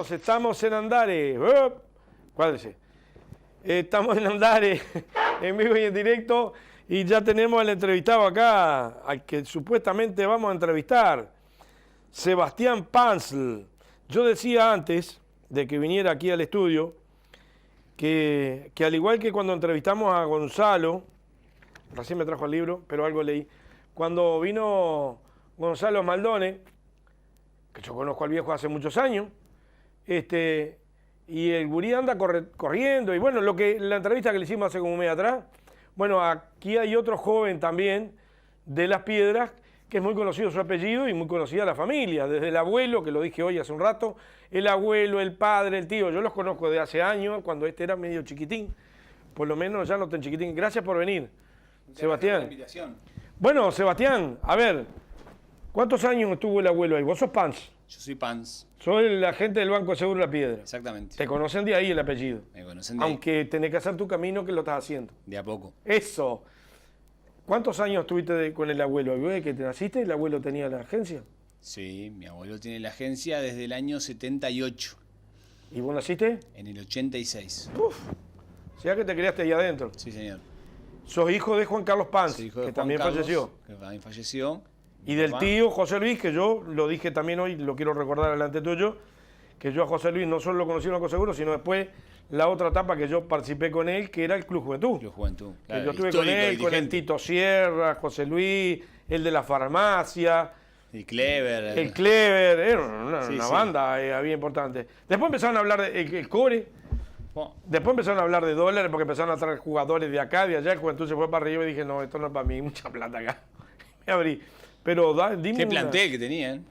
estamos en Andares. Cuádrese. Estamos en Andares, en vivo y en directo, y ya tenemos al entrevistado acá, al que supuestamente vamos a entrevistar, Sebastián Panzl. Yo decía antes de que viniera aquí al estudio, que al igual que cuando entrevistamos a Gonzalo, recién me trajo el libro, pero algo leí, cuando vino Gonzalo Maldone, que yo conozco al viejo hace muchos años, y el gurí anda corriendo, y bueno, la entrevista que le hicimos hace como un mes atrás, bueno, aquí hay otro joven también de Las Piedras, que es muy conocido su apellido y muy conocida la familia, desde el abuelo, que lo dije hoy hace un rato, el abuelo, el padre, el tío, yo los conozco de hace años, cuando este era medio chiquitín, por lo menos ya no tan chiquitín. Gracias por venir, Sebastián. Gracias por la invitación. Bueno, Sebastián, a ver, ¿cuántos años estuvo el abuelo ahí? Vos sos Panz. Yo soy Panz. Soy el agente del Banco de Seguro de La Piedra. Exactamente. Te conocen de ahí el apellido. Me conocen de ahí. Aunque tenés que hacer tu camino, que lo estás haciendo. De a poco. Eso. ¿Cuántos años estuviste con el abuelo? ¿Desde que te naciste el abuelo tenía la agencia? Sí, mi abuelo tiene la agencia desde el año 78. ¿Y vos naciste? En el 86. Uf. O sea que te criaste ahí adentro. Sí, señor. Sos hijo de Juan Carlos Panz, Soy hijo de que Juan también Carlos, falleció. Que también falleció. Y del tío José Luis, que yo lo dije también hoy, lo quiero recordar delante tuyo, que yo a José Luis no solo lo conocí en el Banco Seguro, sino después la otra etapa que yo participé con él, que era el Club Juventud. Club Juventud. Claro, que yo estuve con él, con el Tito Sierra, José Luis, el de la farmacia. El Clever. El Clever, era una Sí. banda bien importante. Después empezaron a hablar de el Core. Oh, Después empezaron a hablar de dólares porque empezaron a traer jugadores de acá, de allá. El Juventud se fue para arriba y dije, no, esto no es para mí, mucha plata acá. Me abrí. Pero dime qué una- plantel que tenían,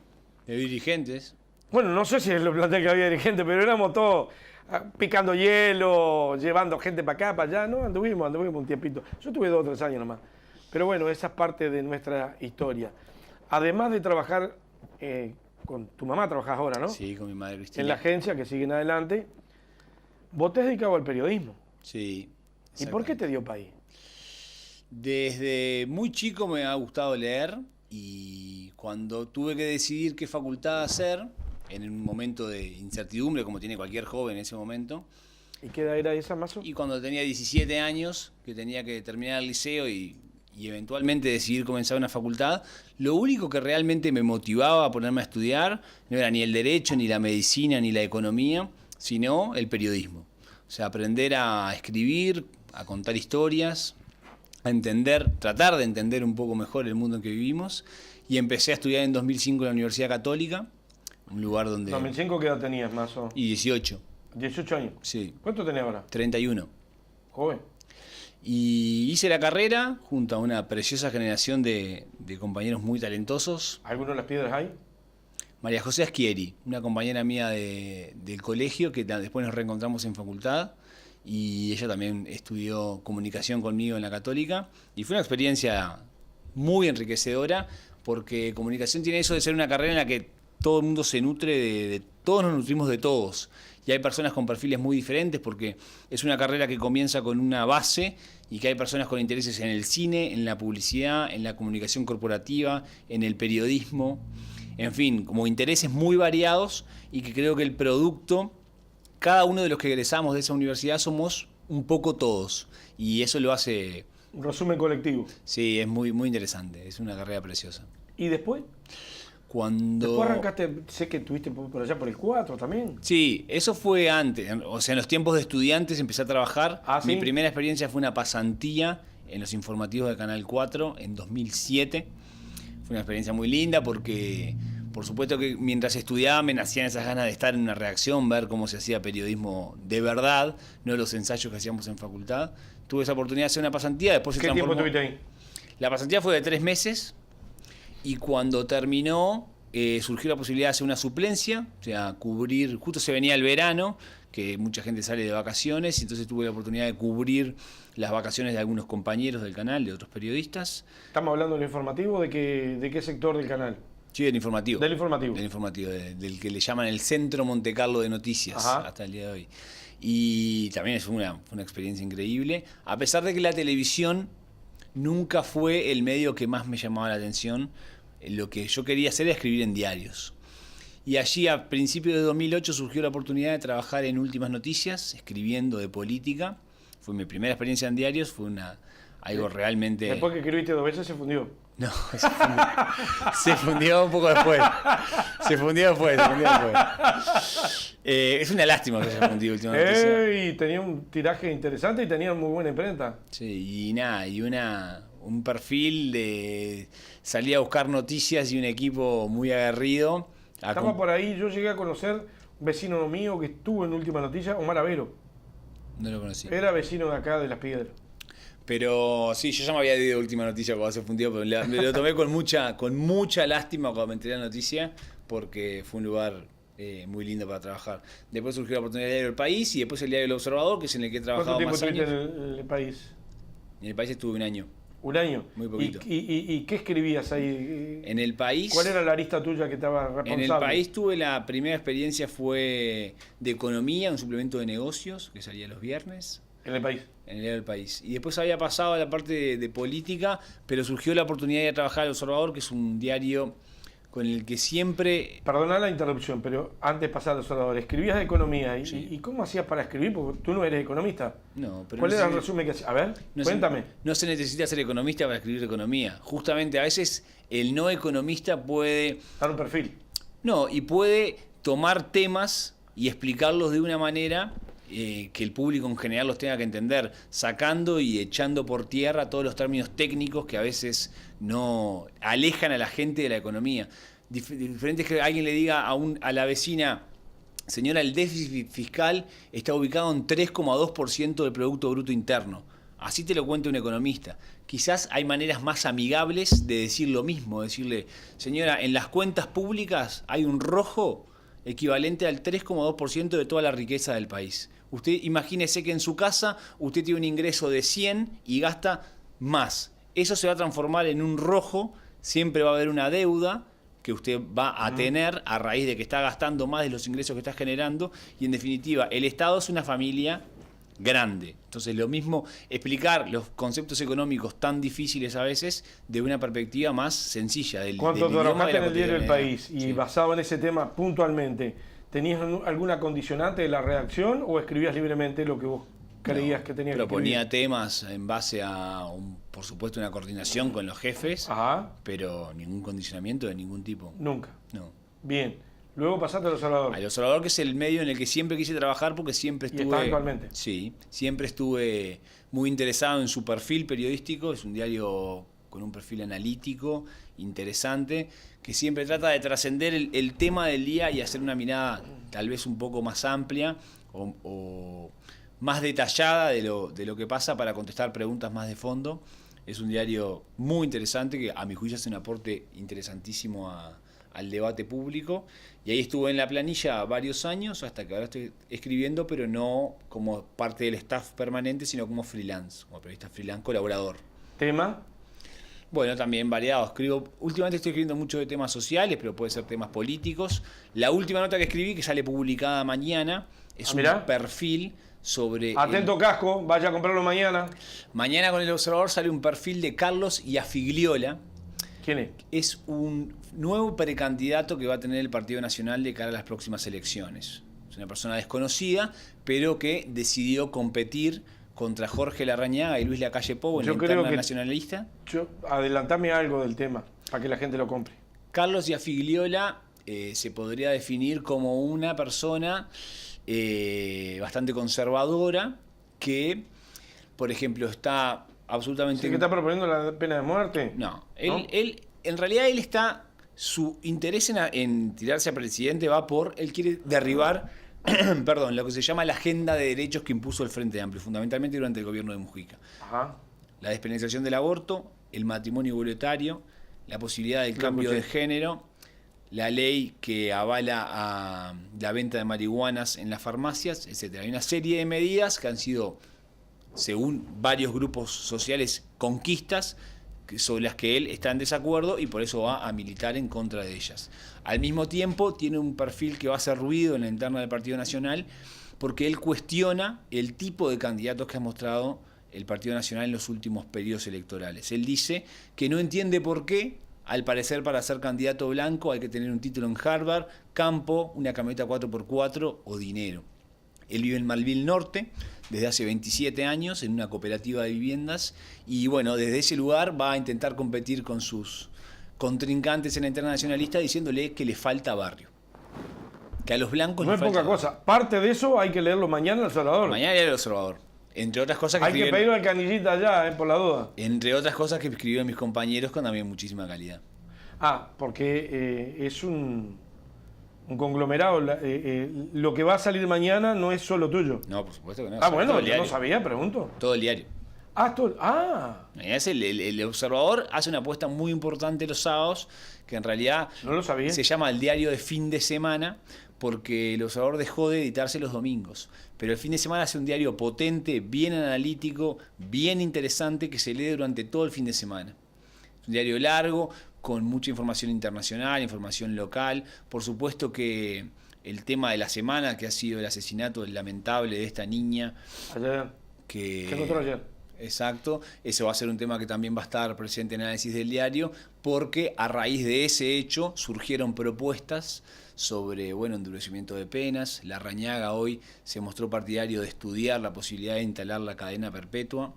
de dirigentes. Bueno, no sé si es el plantel que había dirigentes, pero éramos todos picando hielo, llevando gente para acá, para allá. No, anduvimos un tiempito. Yo tuve 2 o 3 años nomás. Pero bueno, esa es parte de nuestra historia. Además de trabajar con tu mamá, trabajás ahora, ¿no? Sí, con mi madre Cristina. En la agencia, que siguen adelante. Vos te has dedicado al periodismo. Sí. ¿Y por qué te dio país? Desde muy chico me ha gustado leer y cuando tuve que decidir qué facultad hacer, en un momento de incertidumbre, como tiene cualquier joven en ese momento, ¿Y qué edad era esa, Mazo? y cuando tenía 17 años, que tenía que terminar el liceo y eventualmente decidir comenzar una facultad, lo único que realmente me motivaba a ponerme a estudiar no era ni el derecho, ni la medicina, ni la economía, sino el periodismo. O sea, aprender a escribir, a contar historias, a entender, tratar de entender un poco mejor el mundo en que vivimos. Y empecé a estudiar en 2005 en la Universidad Católica, un lugar donde... ¿2005 qué edad tenías, Mazo? Y 18, 18 años. sí, ¿Cuánto tenés ahora? 31. Joven. Y hice la carrera junto a una preciosa generación de compañeros muy talentosos. ¿Alguno de Las Piedras hay? María José Aschieri, una compañera mía del colegio que después nos reencontramos en facultad, y ella también estudió comunicación conmigo en la Católica, y fue una experiencia muy enriquecedora porque comunicación tiene eso de ser una carrera en la que todo el mundo se nutre todos nos nutrimos de todos, y hay personas con perfiles muy diferentes porque es una carrera que comienza con una base y que hay personas con intereses en el cine, en la publicidad, en la comunicación corporativa, en el periodismo. En fin, como intereses muy variados, y que creo que el producto, cada uno de los que egresamos de esa universidad somos un poco todos, y eso lo hace, Un resumen colectivo. sí, es muy, muy interesante, es una carrera preciosa. ¿Y después? Cuando... Después arrancaste, sé que estuviste por allá por el 4 también. Sí, eso fue antes, o sea, en los tiempos de estudiantes empecé a trabajar. Ah, ¿sí? Mi primera experiencia fue una pasantía en los informativos de Canal 4 en 2007. Fue una experiencia muy linda porque, por supuesto que mientras estudiaba me nacían esas ganas de estar en una redacción, ver cómo se hacía periodismo de verdad, no los ensayos que hacíamos en facultad. Tuve esa oportunidad de hacer una pasantía, después se ¿Qué tiempo transformó... estuviste ahí? La pasantía fue de 3 meses y cuando terminó surgió la posibilidad de hacer una suplencia, o sea, cubrir, justo se venía el verano, que mucha gente sale de vacaciones, y entonces tuve la oportunidad de cubrir las vacaciones de algunos compañeros del canal, de otros periodistas. ¿Estamos hablando del informativo? ¿De qué sector del canal? Sí, del informativo. Del informativo. Del informativo, del que le llaman el Centro Monte Carlo de Noticias. Ajá. Hasta el día de hoy. Y también fue una experiencia increíble, a pesar de que la televisión nunca fue el medio que más me llamaba la atención. Lo que yo quería hacer era escribir en diarios. Y allí a principios de 2008 surgió la oportunidad de trabajar en Últimas Noticias, escribiendo de política. Fue mi primera experiencia en diarios, fue algo realmente... Después que escribiste 2 veces se fundió. No, se fundió un poco después. Se fundió después. Es una lástima que se haya fundido Últimas Noticias. Y tenía un tiraje interesante y tenía muy buena imprenta. Sí, y nada, un perfil de salir a buscar noticias y un equipo muy aguerrido. Estaba por ahí, yo llegué a conocer un vecino mío que estuvo en Última Noticia, Omar Avero. No lo conocí. Era vecino de acá, de Las Piedras. Pero sí, yo ya me había ido de Última Noticia cuando se fundió, pero me lo tomé con mucha lástima cuando me enteré de la noticia, porque fue un lugar muy lindo para trabajar. Después surgió la oportunidad del diario El País y después el diario El Observador, que es en el que he trabajado más ¿Cuánto tiempo años. estuviste en el país? En El País estuve 1 año. 1 año. Muy poquito. ¿Y qué escribías ahí? En El País... ¿Cuál era la arista tuya que estaba responsable? En El País tuve la primera experiencia, fue de economía, un suplemento de negocios que salía los viernes. En El País. En el diario del País. Y después había pasado a la parte de política, pero surgió la oportunidad de trabajar en El Observador, que es un diario con el que siempre... Perdona la interrupción, pero antes de pasar al Observador, escribías de economía. Sí. ¿Y cómo hacías para escribir? Porque tú no eres economista. No, pero ¿Cuál no era se- el resumen que hacías? A ver, no cuéntame. no se necesita ser economista para escribir economía. Justamente a veces el no economista puede... Dar un perfil. No, y puede tomar temas y explicarlos de una manera que el público en general los tenga que entender, sacando y echando por tierra todos los términos técnicos que a veces no alejan a la gente de la economía. Diferente es que alguien le diga a la vecina: señora, el déficit fiscal está ubicado en 3,2% del Producto Bruto Interno. Así te lo cuenta un economista. Quizás hay maneras más amigables de decir lo mismo, decirle: señora, en las cuentas públicas hay un rojo equivalente al 3,2% de toda la riqueza del país. Usted imagínese que en su casa usted tiene un ingreso de 100 y gasta más. Eso se va a transformar en un rojo, siempre va a haber una deuda que usted va a tener a raíz de que está gastando más de los ingresos que está generando, y en definitiva el Estado es una familia grande. Entonces lo mismo, explicar los conceptos económicos tan difíciles a veces de una perspectiva más sencilla del Cuando idioma trabajaste de en la el diario El cotidianidad. País y Sí. basado en ese tema puntualmente, ¿tenías alguna condicionante de la redacción o escribías libremente lo que vos creías que tenías que Proponía escribir? temas en base a, por supuesto, una coordinación con los jefes, Ajá, pero ningún condicionamiento de ningún tipo. nunca. No. Bien. Luego pasaste al Observador. Al Observador, que es el medio en el que siempre quise trabajar, porque siempre ¿Y estuve... estás actualmente? Sí, siempre estuve muy interesado en su perfil periodístico. Es un diario con un perfil analítico, interesante, que siempre trata de trascender el tema del día y hacer una mirada tal vez un poco más amplia o más detallada de lo que pasa, para contestar preguntas más de fondo. Es un diario muy interesante que a mi juicio hace un aporte interesantísimo al debate público, y ahí estuve en la planilla varios años hasta que ahora estoy escribiendo, pero no como parte del staff permanente, sino como freelance, como periodista freelance, colaborador. ¿Tema? Bueno, también variado. Últimamente estoy escribiendo mucho de temas sociales, pero puede ser temas políticos. La última nota que escribí, que sale publicada mañana, es un mirá. perfil sobre... Atento casco, vaya a comprarlo mañana. Mañana con El Observador sale un perfil de Carlos Iafigliola. ¿Quién es? Es un nuevo precandidato que va a tener el Partido Nacional de cara a las próximas elecciones. Es una persona desconocida, pero que decidió competir contra Jorge Larrañaga y Luis Lacalle Pou en Yo la creo interna que- nacionalista. Adelantame algo del tema, para que la gente lo compre. Carlos Iafigliola se podría definir como una persona bastante conservadora que, por ejemplo, está absolutamente... ¿Sí que está proponiendo la pena de muerte? No, ¿No? en realidad él está, su interés en tirarse a presidente va por, él quiere derribar, perdón, lo que se llama la agenda de derechos que impuso el Frente Amplio, fundamentalmente durante el gobierno de Mujica. Ajá. La despenalización del aborto, el matrimonio voluntario, la posibilidad del Lo cambio de escuché. género, la ley que avala a la venta de marihuanas en las farmacias, etc. Hay una serie de medidas que han sido, según varios grupos sociales, conquistas sobre las que él está en desacuerdo, y por eso va a militar en contra de ellas. Al mismo tiempo tiene un perfil que va a hacer ruido en la interna del Partido Nacional, porque él cuestiona el tipo de candidatos que ha mostrado el Partido Nacional en los últimos periodos electorales. Él dice que no entiende por qué Al parecer, para ser candidato blanco hay que tener un título en Harvard, campo, una camioneta 4x4 o dinero. Él vive en Malvin Norte desde hace 27 años en una cooperativa de viviendas y bueno, desde ese lugar va a intentar competir con sus contrincantes en la internacionalista diciéndole que le falta barrio. Que a los blancos No les es falta poca barrio. cosa. Parte de eso hay que leerlo mañana en El Salvador. Mañana era El Observador. Entre otras cosas que Hay que pedirlo al canillita allá, por la duda. Entre otras cosas que escribieron mis compañeros con también muchísima calidad. Porque es un conglomerado. Lo que va a salir mañana no es solo tuyo. No, por supuesto que no. Bueno, todo el yo diario. no sabía, pregunto. Todo el diario. Mañana Es el Observador hace una apuesta muy importante los sábados, que en realidad no lo sabía. se llama el diario de fin de semana, porque el Observador dejó de editarse los domingos. Pero el fin de semana hace un diario potente, bien analítico, bien interesante, que se lee durante todo el fin de semana. Es un diario largo, con mucha información internacional, información local. Por supuesto que el tema de la semana, que ha sido el asesinato lamentable de esta niña. Ayer. Que Se encontró ayer. Exacto, ese va a ser un tema que también va a estar presente en el análisis del diario, porque a raíz de ese hecho surgieron propuestas sobre, endurecimiento de penas. Larrañaga hoy se mostró partidario de estudiar la posibilidad de instalar la cadena perpetua,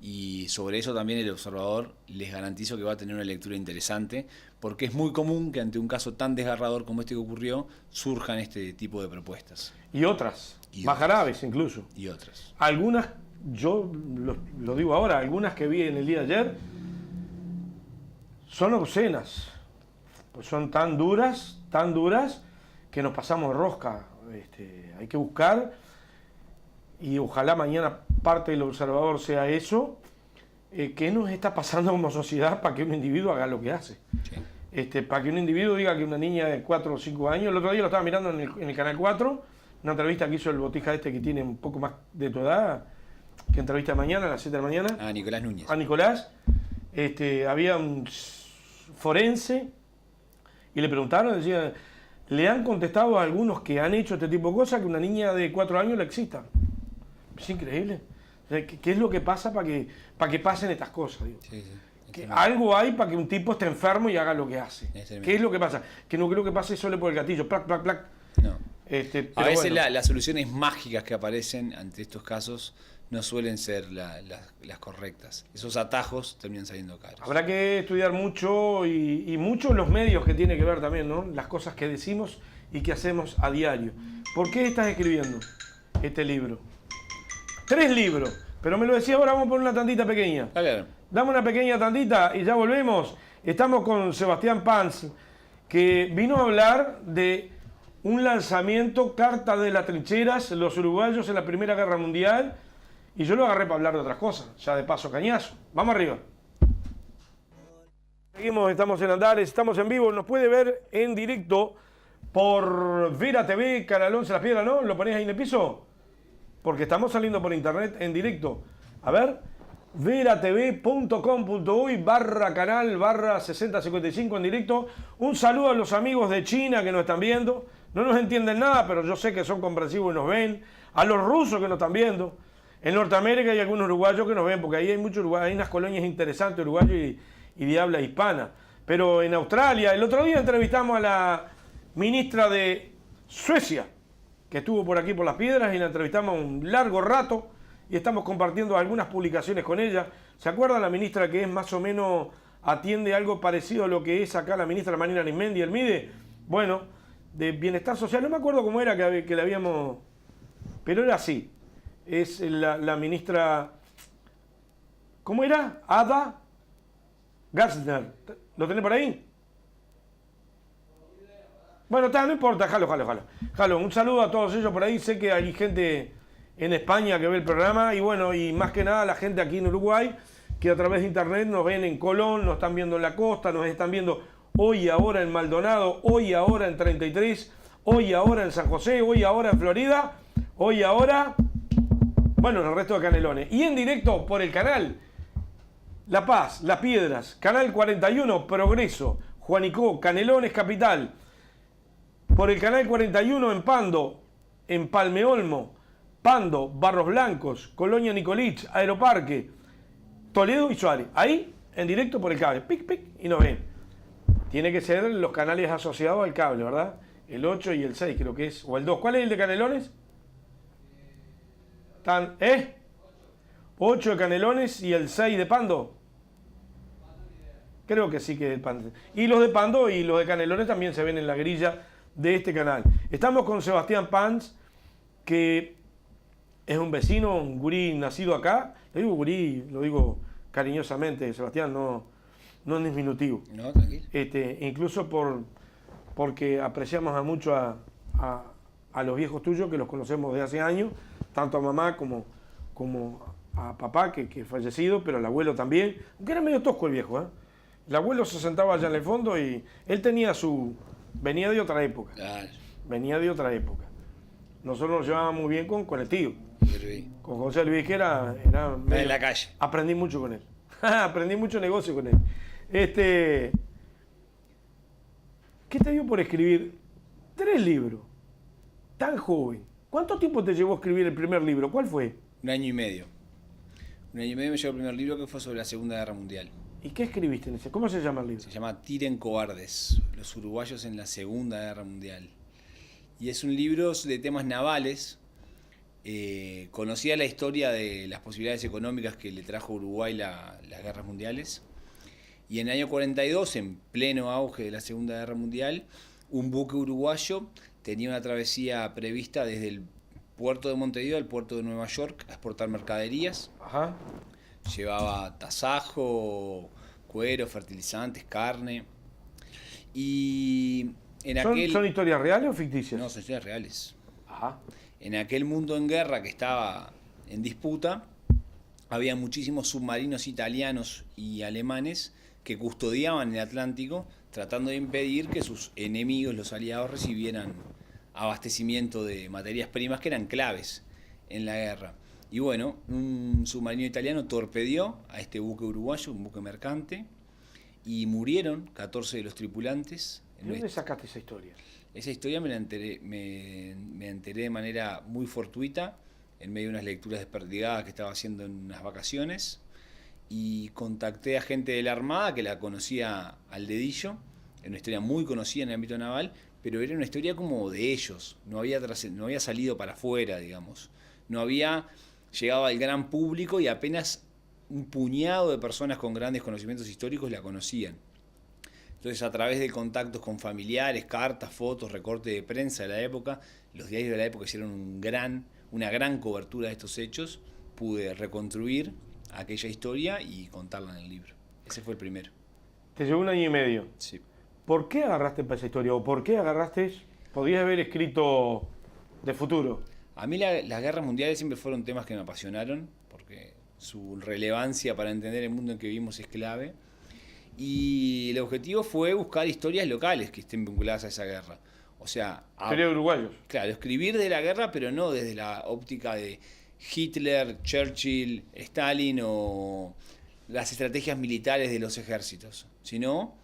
y sobre eso también el Observador les garantizo que va a tener una lectura interesante, porque es muy común que ante un caso tan desgarrador como este que ocurrió, surjan este tipo de propuestas. Y otras, más graves incluso. Y otras. Algunas, yo lo digo ahora, algunas que vi en el día de ayer son obscenas. Pues son tan duras, que nos pasamos de rosca. Hay que buscar, y ojalá mañana parte del Observador sea eso, qué nos está pasando como sociedad para que un individuo haga lo que hace. Sí. Para que un individuo diga que una niña de 4 o 5 años, el otro día lo estaba mirando en el Canal 4, una entrevista que hizo el botija que tiene un poco más de tu edad, que entrevista mañana a las 7 de la mañana. A Nicolás Núñez. A Nicolás. Había un forense y le preguntaron, decía, le han contestado a algunos que han hecho este tipo de cosas que una niña de 4 años le exista. Es increíble. O sea, ¿qué es lo que pasa para que pasen estas cosas? Digo? Sí, sí. Que algo hay para que un tipo esté enfermo y haga lo que hace. Es ¿Qué es lo que pasa? Que no creo que pase solo por el gatillo, plac, plac, plac. No. Pero A veces bueno. las soluciones mágicas que aparecen ante estos casos no suelen ser las correctas. Esos atajos terminan saliendo caros. Habrá que estudiar mucho y mucho los medios que tiene que ver también, ¿no? Las cosas que decimos y que hacemos a diario. ¿Por qué estás escribiendo este libro? 3 libros, pero me lo decía ahora, vamos a poner una tandita pequeña. Claro. Dame una pequeña tandita y ya volvemos. Estamos con Sebastián Panz, que vino a hablar de un lanzamiento, Carta de las Trincheras, los uruguayos en la Primera Guerra Mundial, y yo lo agarré para hablar de otras cosas, ya de paso cañazo. Vamos arriba. Seguimos, estamos en Andares, estamos en vivo, nos puede ver en directo por Vera TV, Canal 11 Las Piedras, ¿no? ¿Lo ponés ahí en el piso? Porque estamos saliendo por internet en directo. A ver, veratv.com.uy/canal/6055 en directo. Un saludo a los amigos de China que nos están viendo. No nos entienden nada, pero yo sé que son comprensivos y nos ven. A los rusos que nos están viendo. En Norteamérica hay algunos uruguayos que nos ven, porque ahí hay muchos uruguayos, hay unas colonias interesantes uruguayos y de habla hispana. Pero en Australia, el otro día entrevistamos a la ministra de Suecia, que estuvo por aquí por Las Piedras, y la entrevistamos un largo rato y estamos compartiendo algunas publicaciones con ella. ¿Se acuerdan la ministra que es más o menos, atiende algo parecido a lo que es acá la ministra Marina Arismendi, el MIDE? Bueno, de Bienestar Social, no me acuerdo cómo era que le habíamos, pero era así. Es la ministra, ¿cómo era? Ada Gassner. ¿Lo tenés por ahí? Bueno, no importa, jalo. Un saludo a todos ellos por ahí. Sé que hay gente en España que ve el programa y bueno, y más que nada la gente aquí en Uruguay que a través de internet nos ven en Colón, nos están viendo en la costa, nos están viendo hoy y ahora en Maldonado, hoy y ahora en 33, hoy y ahora en San José, hoy y ahora en Florida, hoy y ahora, bueno, en el resto de Canelones. Y en directo por el canal La Paz, Las Piedras, Canal 41, Progreso, Juanicó, Canelones Capital. Por el canal 41 en Pando, en Palmeolmo, Pando, Barros Blancos, Colonia Nicolich, Aeroparque, Toledo y Suárez. Ahí, en directo por el cable. Pic, pic, y nos ven. Tiene que ser los canales asociados al cable, ¿verdad? El 8 y el 6 creo que es, o el 2. ¿Cuál es el de Canelones? 8 de Canelones y el 6 de Pando. Creo que sí que es el Pando. Y los de Pando y los de Canelones también se ven en la grilla de este canal. Estamos con Sebastián Pans, que es un vecino, un gurí nacido acá. Le digo gurí, lo digo cariñosamente, Sebastián, no es disminutivo. No, tranquilo. Incluso porque apreciamos mucho a los viejos tuyos, que los conocemos de hace años, tanto a mamá como a papá, que es fallecido, pero al abuelo también, aunque era medio tosco el viejo, ¿eh? El abuelo se sentaba allá en el fondo y él tenía venía de otra época. Claro. Venía de otra época. Nosotros nos llevábamos muy bien con el tío. Luis. Con José Luis, que era En la calle. Aprendí mucho con él. Aprendí mucho negocio con él. ¿Qué te dio por escribir 3 libros? Tan joven. ¿Cuánto tiempo te llevó a escribir el primer libro? ¿Cuál fue? 1 año y medio. 1 año y medio me llegó el primer libro, que fue sobre la Segunda Guerra Mundial. ¿Y qué escribiste en ese? ¿Cómo se llama el libro? Se llama Tiren cobardes, los uruguayos en la Segunda Guerra Mundial. Y es un libro de temas navales. Conocía la historia de las posibilidades económicas que le trajo a Uruguay las guerras mundiales. Y en el año 42, en pleno auge de la Segunda Guerra Mundial, un buque uruguayo tenía una travesía prevista desde el puerto de Montevideo al puerto de Nueva York a exportar mercaderías. Ajá. Llevaba tasajo, cuero, fertilizantes, carne. Y ¿Son historias reales o ficticias? No, son historias reales. Ajá. En aquel mundo en guerra que estaba en disputa, había muchísimos submarinos italianos y alemanes que custodiaban el Atlántico, tratando de impedir que sus enemigos, los aliados, recibieran abastecimiento de materias primas que eran claves en la guerra. Y bueno, un submarino italiano torpedió a este buque uruguayo, un buque mercante, y murieron 14 de los tripulantes. ¿De dónde sacaste esa historia? Esa historia me enteré de manera muy fortuita, en medio de unas lecturas desperdigadas que estaba haciendo en unas vacaciones, y contacté a gente de la Armada que la conocía al dedillo. Era una historia muy conocida en el ámbito naval, pero era una historia como de ellos, no había salido para afuera, digamos. No había llegado al gran público y apenas un puñado de personas con grandes conocimientos históricos la conocían. Entonces, a través de contactos con familiares, cartas, fotos, recortes de prensa de la época, los diarios de la época hicieron una gran cobertura de estos hechos, pude reconstruir aquella historia y contarla en el libro. Ese fue el primero. Te llevó 1 año y medio. Sí. ¿Por qué agarraste para esa historia? ¿O por qué agarraste? Podrías haber escrito de futuro. A mí las guerras mundiales siempre fueron temas que me apasionaron, porque su relevancia para entender el mundo en que vivimos es clave. Y el objetivo fue buscar historias locales que estén vinculadas a esa guerra. O sea, Historia de uruguayos. Claro, escribir de la guerra, pero no desde la óptica de Hitler, Churchill, Stalin o las estrategias militares de los ejércitos, sino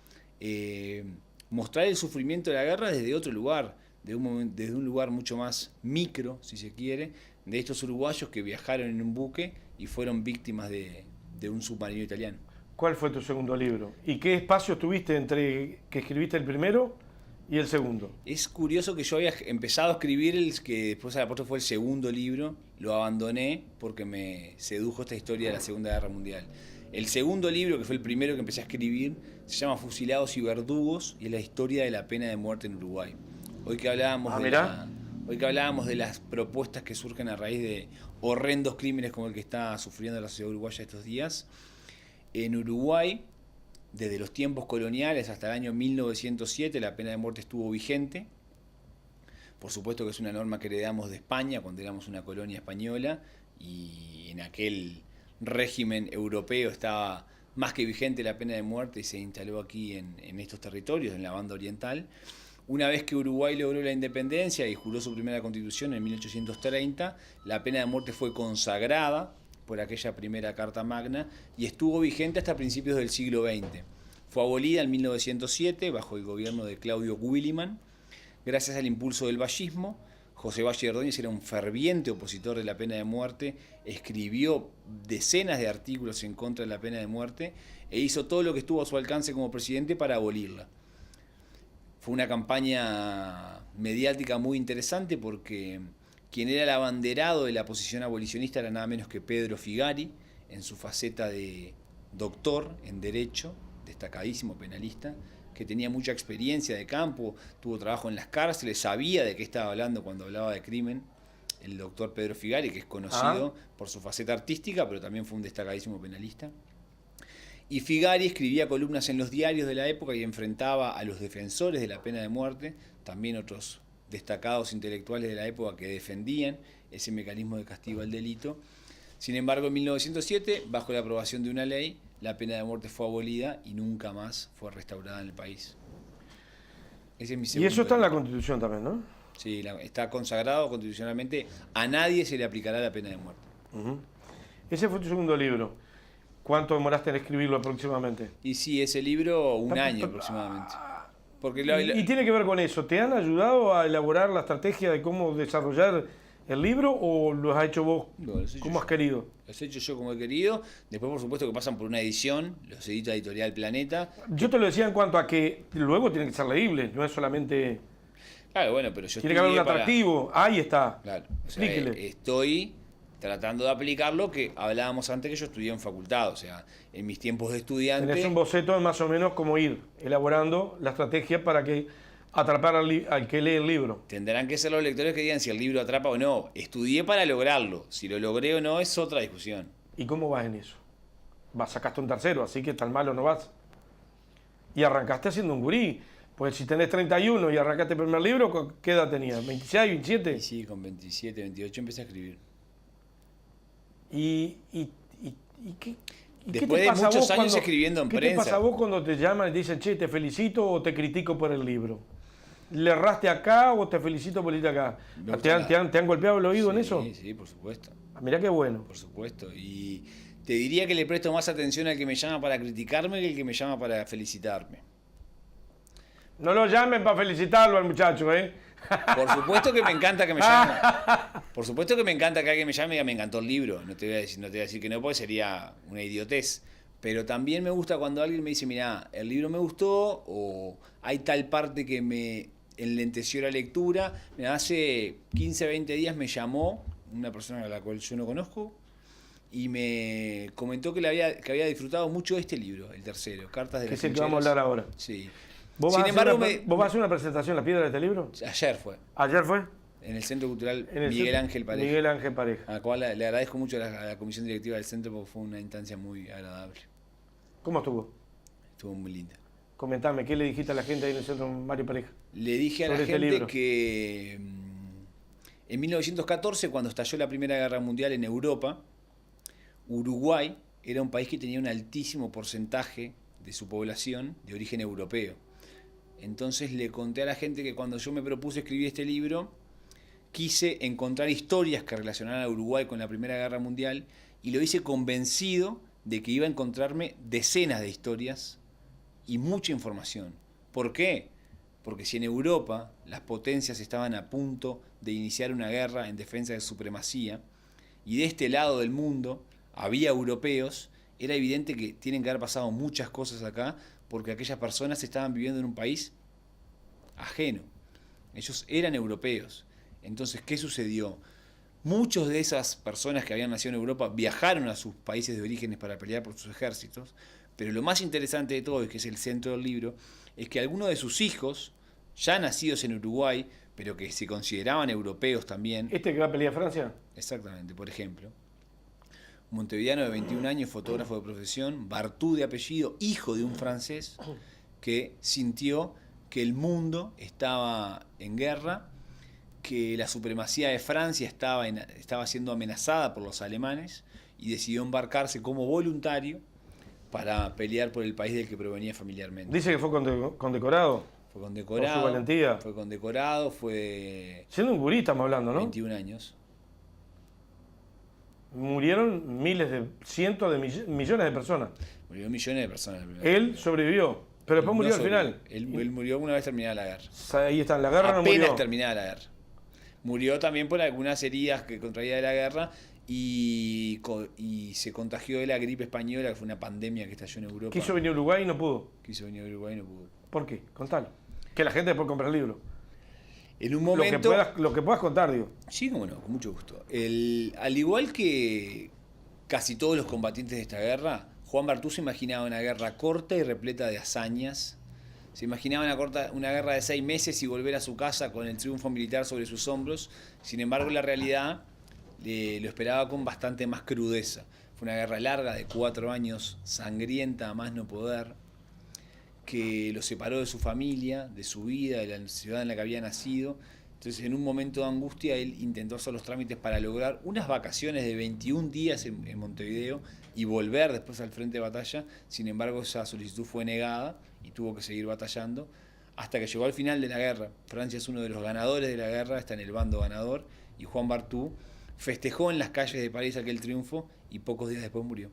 mostrar el sufrimiento de la guerra desde otro lugar, desde un lugar mucho más micro, si se quiere, de estos uruguayos que viajaron en un buque y fueron víctimas de un submarino italiano. ¿Cuál fue tu segundo libro? ¿Y qué espacio tuviste entre que escribiste el primero y el segundo? Es curioso que yo había empezado a escribir el que después a la postre fue el segundo libro, lo abandoné porque me sedujo esta historia de la Segunda Guerra Mundial. El segundo libro, que fue el primero que empecé a escribir, se llama Fusilados y Verdugos y es la historia de la pena de muerte en Uruguay. Hoy que hablábamos de las propuestas que surgen a raíz de horrendos crímenes como el que está sufriendo la sociedad uruguaya estos días, en Uruguay, desde los tiempos coloniales hasta el año 1907, la pena de muerte estuvo vigente. Por supuesto que es una norma que heredamos de España cuando éramos una colonia española y en aquel régimen europeo estaba más que vigente la pena de muerte y se instaló aquí en estos territorios, en la banda oriental. Una vez que Uruguay logró la independencia y juró su primera constitución en 1830, la pena de muerte fue consagrada por aquella primera Carta Magna y estuvo vigente hasta principios del siglo XX. Fue abolida en 1907 bajo el gobierno de Claudio Williman. Gracias al impulso del vallismo, José Valle Ordóñez era un ferviente opositor de la pena de muerte, escribió decenas de artículos en contra de la pena de muerte e hizo todo lo que estuvo a su alcance como presidente para abolirla. Fue una campaña mediática muy interesante porque quien era el abanderado de la posición abolicionista era nada menos que Pedro Figari, en su faceta de doctor en Derecho, destacadísimo penalista, que tenía mucha experiencia de campo, tuvo trabajo en las cárceles, sabía de qué estaba hablando cuando hablaba de crimen. El doctor Pedro Figari, que es conocido por su faceta artística, pero también fue un destacadísimo penalista. Y Figari escribía columnas en los diarios de la época y enfrentaba a los defensores de la pena de muerte, también otros destacados intelectuales de la época que defendían ese mecanismo de castigo al delito. Sin embargo, en 1907, bajo la aprobación de una ley, la pena de muerte fue abolida y nunca más fue restaurada en el país. Ese es mi Y eso está en la libro. Constitución también, ¿no? Sí, está consagrado constitucionalmente. A nadie se le aplicará la pena de muerte. Uh-huh. Ese fue tu segundo libro. ¿Cuánto demoraste en escribirlo aproximadamente? Y sí, ese libro, un año aproximadamente. Porque Y tiene que ver con eso. ¿Te han ayudado a elaborar la estrategia de cómo desarrollar el libro o lo has hecho vos como has querido? Los he hecho yo como he querido. Después, por supuesto, que pasan por una edición. Los edita Editorial Planeta. Yo te lo decía en cuanto a que luego tiene que ser leíble, no es solamente... Claro, bueno, pero yo tiene que haber un atractivo. Ahí está. Claro, o sea, Explíquele. estoy tratando de aplicar lo que hablábamos antes, que yo estudié en facultad. O sea, en mis tiempos de estudiante... Tenés un boceto de más o menos cómo ir elaborando la estrategia para que atrapar al que lee el libro. Tendrán que ser los lectores que digan si el libro atrapa o no. Estudié para lograrlo. Si lo logré o no es otra discusión. ¿Y cómo vas en eso? Sacaste un tercero, así que tan malo no vas. Y arrancaste haciendo un gurí. Pues si tenés 31 y arrancaste el primer libro, ¿qué edad tenías? ¿26, 27? Y sí, con 27, 28 empecé a escribir. ¿Y qué Después de muchos años escribiendo en prensa. ¿Qué te pasa a vos cuando te llaman y te dicen, che, te felicito o te critico por el libro? ¿Le erraste acá o te felicito por ir acá? ¿Te han golpeado el oído en eso? Sí, sí, por supuesto. Mirá qué bueno. Por supuesto. Y te diría que le presto más atención al que me llama para criticarme que al que me llama para felicitarme. No lo llamen para felicitarlo al muchacho, ¿eh? Por supuesto que me encanta que me llame. Por supuesto que me encanta que alguien me llame y diga, me encantó el libro. No te voy a decir que no, porque sería una idiotez. Pero también me gusta cuando alguien me dice, mira, el libro me gustó, o hay tal parte que me enlenteció la lectura. Mira, hace 15, 20 días me llamó una persona a la cual yo no conozco y me comentó que había disfrutado mucho de este libro, el tercero, Cartas de Que las es el que Trincheras. vamos a hablar ahora. Sí. ¿Vos vas a hacer una presentación en La Piedra de este libro? Ayer fue, ¿Ayer fue? en el Centro Cultural En el Miguel centro- Ángel Pareja. Miguel Ángel Pareja. A la cual le agradezco mucho a la comisión directiva del centro porque fue una instancia muy agradable. ¿Cómo estuvo? Estuvo muy linda. Comentame, ¿qué le dijiste a la gente ahí en el centro Mario Pareja? Le dije a la Sobre este gente libro. que en 1914, cuando estalló la Primera Guerra Mundial en Europa, Uruguay era un país que tenía un altísimo porcentaje de su población de origen europeo. Entonces le conté a la gente que cuando yo me propuse escribir este libro, quise encontrar historias que relacionaran a Uruguay con la Primera Guerra Mundial y lo hice convencido de que iba a encontrarme decenas de historias y mucha información. ¿Por qué? Porque si en Europa las potencias estaban a punto de iniciar una guerra en defensa de su supremacía y de este lado del mundo había europeos, era evidente que tienen que haber pasado muchas cosas acá porque aquellas personas estaban viviendo en un país ajeno. Ellos eran europeos. Entonces, ¿qué sucedió? Muchos de esas personas que habían nacido en Europa viajaron a sus países de orígenes para pelear por sus ejércitos, pero lo más interesante de todo, y que es el centro del libro, es que algunos de sus hijos, ya nacidos en Uruguay, pero que se consideraban europeos también, ¿Este que va a pelear Francia? exactamente, por ejemplo, un montevideano de 21 años, fotógrafo de profesión, Bartú de apellido, hijo de un francés, que sintió que el mundo estaba en guerra, que la supremacía de Francia estaba siendo amenazada por los alemanes y decidió embarcarse como voluntario para pelear por el país del que provenía familiarmente. Dice que fue condecorado. Fue condecorado. Por su valentía. Fue condecorado, fue Siendo un gurí estamos hablando, ¿no? 21 años. Murieron cientos de millones de personas. Murió millones de personas. Él sobrevivió, pero después murió al final. Él murió una vez terminada la guerra. Ahí está, en la guerra no Apenas murió. terminada la guerra. Murió también por algunas heridas que contraía de la guerra y se contagió de la gripe española, que fue una pandemia que estalló en Europa. Quiso venir a Uruguay y no pudo. Quiso venir a Uruguay y no pudo. ¿Por qué? Contalo. Que la gente después compre el libro. En un momento... Lo que puedas contar, digo. Sí, cómo no, con mucho gusto. Al igual que casi todos los combatientes de esta guerra, Juan Bartú se imaginaba una guerra corta y repleta de hazañas. Se imaginaba una guerra de 6 meses y volver a su casa con el triunfo militar sobre sus hombros. Sin embargo, la realidad lo esperaba con bastante más crudeza. Fue una guerra larga de 4 años, sangrienta a más no poder, que lo separó de su familia, de su vida, de la ciudad en la que había nacido. Entonces, en un momento de angustia, él intentó hacer los trámites para lograr unas vacaciones de 21 días en Montevideo y volver después al frente de batalla. Sin embargo, esa solicitud fue negada y tuvo que seguir batallando hasta que llegó al final de la guerra. Francia es uno de los ganadores de la guerra, está en el bando ganador, y Juan Bartú festejó en las calles de París aquel triunfo y pocos días después murió.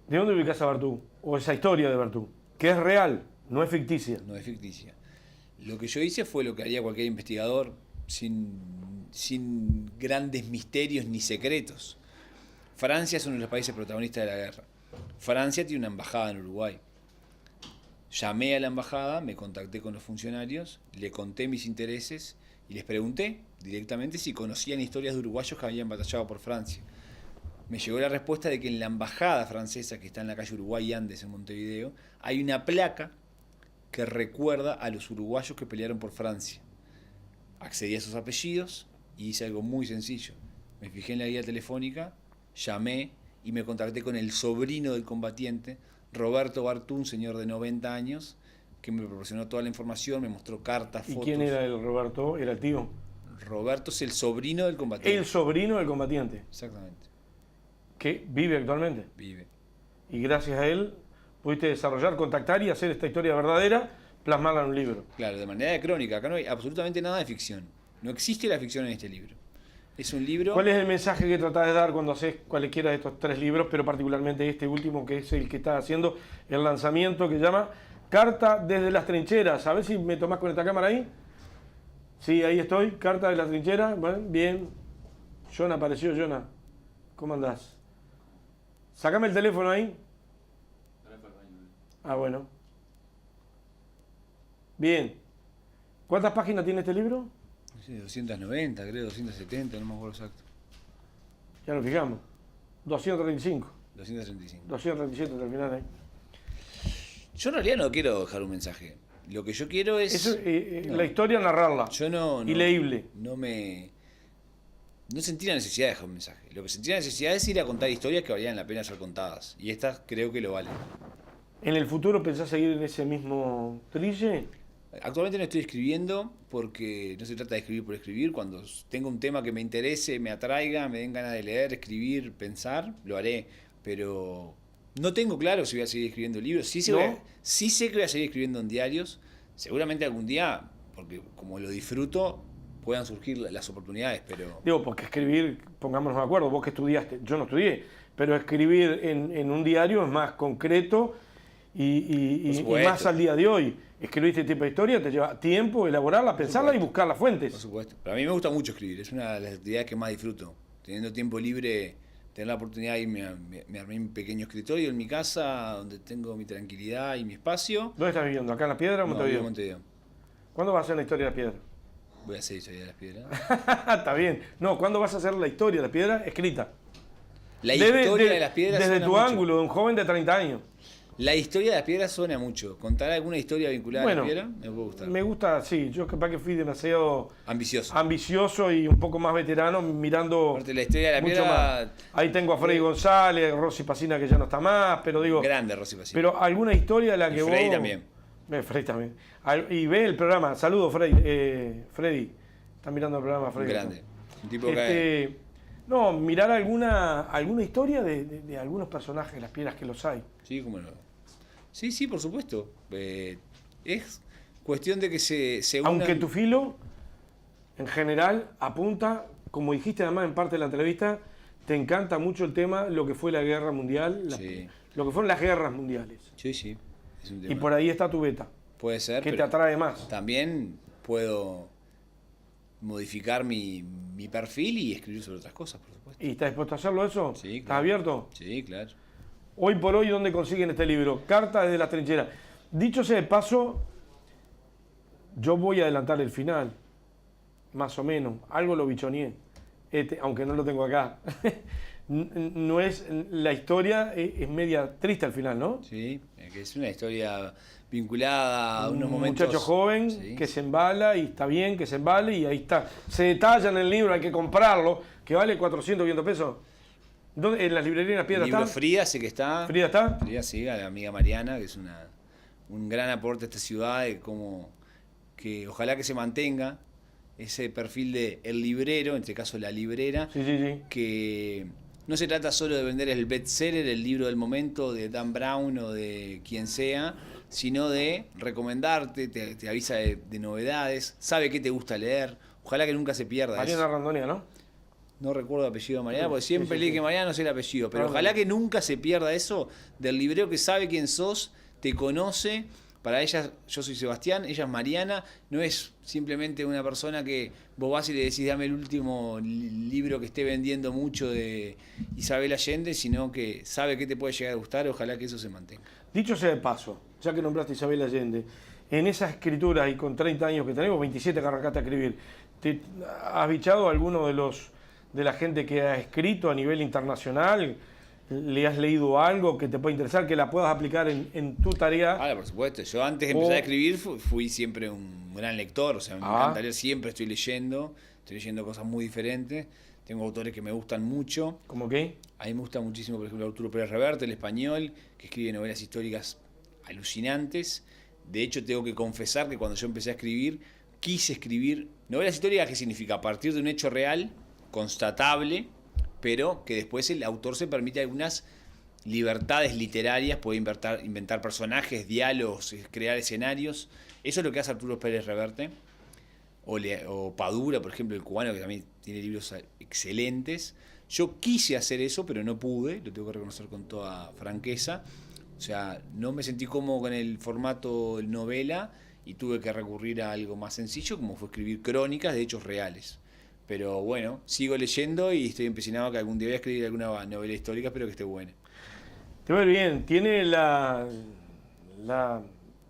¿De dónde ubicás a Bartú? O esa historia de Bartú, que es real, no es ficticia. No es ficticia. Lo que yo hice fue lo que haría cualquier investigador, sin grandes misterios ni secretos. Francia es uno de los países protagonistas de la guerra. Francia tiene una embajada en Uruguay. Llamé a la embajada, me contacté con los funcionarios, le conté mis intereses y les pregunté directamente si conocían historias de uruguayos que habían batallado por Francia. Me llegó la respuesta de que en la embajada francesa, que está en la calle Uruguay Andes en Montevideo, hay una placa que recuerda a los uruguayos que pelearon por Francia. Accedí a esos apellidos y hice algo muy sencillo. Me fijé en la guía telefónica, llamé y me contacté con el sobrino del combatiente, Roberto Bartú, un señor de 90 años, que me proporcionó toda la información, me mostró cartas, fotos. ¿Y quién era el Roberto? ¿Era el tío? Roberto es el sobrino del combatiente. El sobrino del combatiente. Exactamente. Que vive actualmente. Vive. Y gracias a él pudiste desarrollar, contactar y hacer esta historia verdadera, plasmarla en un libro. Claro, de manera de crónica. Acá no hay absolutamente nada de ficción. No existe la ficción en este libro. Es un libro... ¿Cuál es el mensaje que tratás de dar cuando haces cualquiera de estos 3 libros, pero particularmente este último, que es el que está haciendo el lanzamiento, que llama Carta desde las trincheras? A ver si me tomás con esta cámara ahí. Sí, ahí estoy, Carta de las trincheras. Bueno, bien. Jonah, apareció Jonah. ¿Cómo andás? Sácame el teléfono ahí. Ah, bueno. Bien. ¿Cuántas páginas tiene este libro? No sé, 290, creo, 270, no me acuerdo exacto. Ya lo fijamos. 235. 235. 237 terminar ahí. Yo en realidad no quiero dejar un mensaje. Lo que yo quiero es... no. La historia, narrarla. Yo no... Y leíble. No sentí la necesidad de dejar un mensaje. Lo que sentí la necesidad es ir a contar historias que valían la pena ser contadas. Y estas creo que lo valen. ¿En el futuro pensás seguir en ese mismo trille? Actualmente no estoy escribiendo porque no se trata de escribir por escribir. Cuando tenga un tema que me interese, me atraiga, me den ganas de leer, escribir, pensar, lo haré. Pero no tengo claro si voy a seguir escribiendo libros. Sí sé que voy a seguir escribiendo en diarios. Seguramente algún día, porque como lo disfruto, puedan surgir las oportunidades, pero... Digo, porque escribir, pongámonos de acuerdo, vos que estudiaste, yo no estudié, pero escribir en un diario es más concreto y más al día de hoy. Escribir este tipo de historia te lleva tiempo elaborarla, pensarla y buscar las fuentes. Por supuesto. Pero a mí me gusta mucho escribir, es una de las actividades que más disfruto. Teniendo tiempo libre, tener la oportunidad de irme me armé un pequeño escritorio en mi casa, donde tengo mi tranquilidad y mi espacio. ¿Dónde estás viviendo? ¿Acá en La Piedra o Montevideo? No, en Montevideo. ¿Cuándo vas a hacer la historia de La Piedra? Voy a hacer historia de las piedras. Está bien. No, ¿cuándo vas a hacer la historia de La Piedra escrita? La historia de las piedras desde suena tu mucho. ángulo, de un joven de 30 años. La historia de las piedras suena mucho. ¿Contar alguna historia vinculada a la piedra? Me puede gustar. Me gusta, sí. Yo capaz que fui demasiado ambicioso y un poco más veterano, mirando aparte, la historia de la mucho piedra... más. Ahí tengo a Freddy González, Rosy Pacina, que ya no está más, pero digo... Grande Rosy Pacina. Pero alguna historia de la que Freddy vos... también. Freddy también. Y ve el programa. Saludos, Freddy. Freddy. Está mirando el programa, Freddy. Grande. Un tipo que... No, mirar alguna historia de algunos personajes, las piedras que los hay. Sí, cómo no. Sí, por supuesto. Es cuestión de que se unan... Aunque tu filo, en general, apunta, como dijiste además en parte de la entrevista, te encanta mucho el tema, lo que fue la guerra mundial, lo que fueron las guerras mundiales. Sí. Es un tema. Y por ahí está tu beta. Puede ser. ¿Qué te atrae más? También puedo modificar mi perfil y escribir sobre otras cosas, por supuesto. ¿Y estás dispuesto a hacerlo eso? Sí, claro. ¿Estás abierto? Sí, claro. Hoy por hoy, ¿dónde consiguen este libro? Carta desde las trincheras. Dicho sea de paso, Yo voy a adelantar el final, más o menos. Algo lo bichoneé, aunque no lo tengo acá. No es, la historia es media triste al final, ¿no? Sí, que es una historia vinculada a unos Un momentos... muchacho joven Sí. que se embala, y está bien que se embale, y ahí está. Se detalla en el libro, hay que comprarlo, que vale 400, 500 pesos. ¿Dónde? ¿En las librerías de las El piedras libro está? Frida sé que está. ¿Frida está? Frida, sí, a la amiga Mariana, que es un gran aporte a esta ciudad, de cómo que ojalá que se mantenga ese perfil de el librero, en este caso la librera, Sí, sí, sí. que no se trata solo de vender el bestseller, el libro del momento de Dan Brown o de quien sea, sino de recomendarte, te avisa de novedades, sabe qué te gusta leer, ojalá que nunca se pierda Mariana eso. Randonea, ¿no? No recuerdo el apellido de Mariana, porque siempre Sí, leí sí. que Mariana no sé el apellido, pero Randonea. ojalá que nunca se pierda eso del librero que sabe quién sos, te conoce. Para ella, yo soy Sebastián, ella es Mariana, no es simplemente una persona que vos vas y le decís dame el último libro que esté vendiendo mucho de Isabel Allende, sino que sabe qué te puede llegar a gustar, ojalá que eso se mantenga. Dicho sea de paso, ya que nombraste a Isabel Allende, en esa escritura y con 30 años que tenemos, 27 que arrancaste a escribir, ¿has bichado a alguno de la gente que ha escrito a nivel internacional? ¿Le has leído algo que te pueda interesar, que la puedas aplicar en tu tarea? Ahora, por supuesto, yo antes de empezar a escribir fui siempre un gran lector, o sea, me encanta leer, siempre estoy leyendo cosas muy diferentes, tengo autores que me gustan mucho. ¿Cómo qué? A mí me gusta muchísimo, por ejemplo, Arturo Pérez Reverte, el español, que escribe novelas históricas alucinantes. De hecho, tengo que confesar que cuando yo empecé a escribir, quise escribir novelas históricas, que significa a partir de un hecho real, constatable, pero que después el autor se permite algunas libertades literarias, puede inventar personajes, diálogos, crear escenarios. Eso es lo que hace Arturo Pérez Reverte. O Padura, por ejemplo, el cubano, que también tiene libros excelentes. Yo quise hacer eso, pero no pude, lo tengo que reconocer con toda franqueza. O sea, no me sentí cómodo con el formato novela y tuve que recurrir a algo más sencillo, como fue escribir crónicas de hechos reales. Pero bueno, sigo leyendo y estoy empecinado que algún día voy a escribir alguna novela histórica, espero que esté buena. Te va bien, tiene la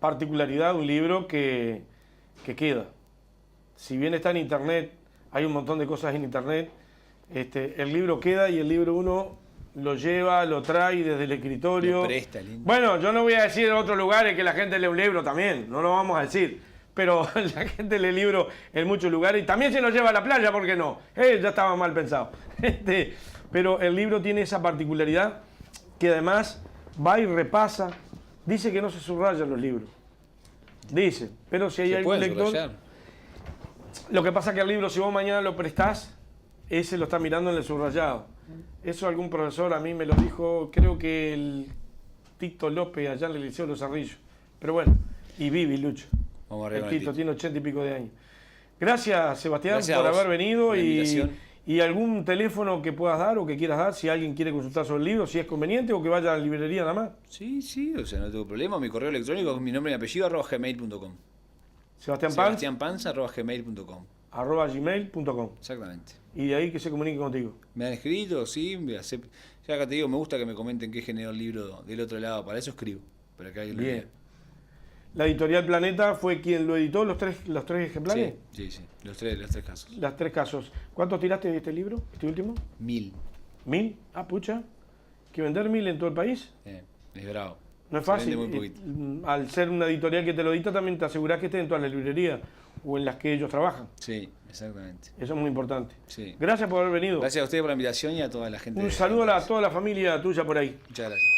particularidad de un libro que queda. Si bien está en internet, hay un montón de cosas en internet, el libro queda y el libro uno lo lleva, lo trae desde el escritorio. Lo presta, lindo. Bueno, yo no voy a decir en otros lugares que la gente lee un libro también, no lo vamos a decir. Pero la gente lee libros en muchos lugares y también se lo lleva a la playa, ¿por qué no? Ya estaba mal pensado. Pero el libro tiene esa particularidad que además va y repasa. Dice que no se subrayan los libros. Dice, pero si hay ¿Se algún puede lector... subrayar? Lo que pasa es que el libro, si vos mañana lo prestás, ese lo está mirando en el subrayado. Eso algún profesor a mí me lo dijo, creo que el Tito López allá en el Liceo de los Cerrillos. Pero bueno, y Vivi Lucho. Vamos arriba El con el Tito Tito. tiene 80 y pico de años. Gracias, Sebastián, Gracias por a vos haber venido por la invitación. y algún teléfono que puedas dar o que quieras dar si alguien quiere consultar sobre el libro, si es conveniente o que vaya a la librería nada más. Sí, o sea, no tengo problema. Mi correo electrónico es mi nombre y apellido @gmail.com. SebastiánPanz, @gmail.com. @gmail.com. Exactamente. Y de ahí que se comunique contigo. Me han escrito, sí, ya acá te digo, me gusta que me comenten qué generó el libro del otro lado, para eso escribo, para que alguien lo Bien. lea. La editorial Planeta fue quien lo editó, los tres ejemplares. Sí, los tres casos. Las tres casos. ¿Cuántos tiraste de este libro, este último? 1000. ¿1000? Ah, pucha. ¿Que vender 1000 en todo el país? Es bravo. No es Se fácil. vende muy poquito. Al ser una editorial que te lo edita, también te asegurás que esté en todas las librerías o en las que ellos trabajan. Sí, exactamente. Eso es muy importante. Sí. Gracias por haber venido. Gracias a ustedes por la invitación y a toda la gente. Un saludo a toda la familia tuya por ahí. Muchas gracias.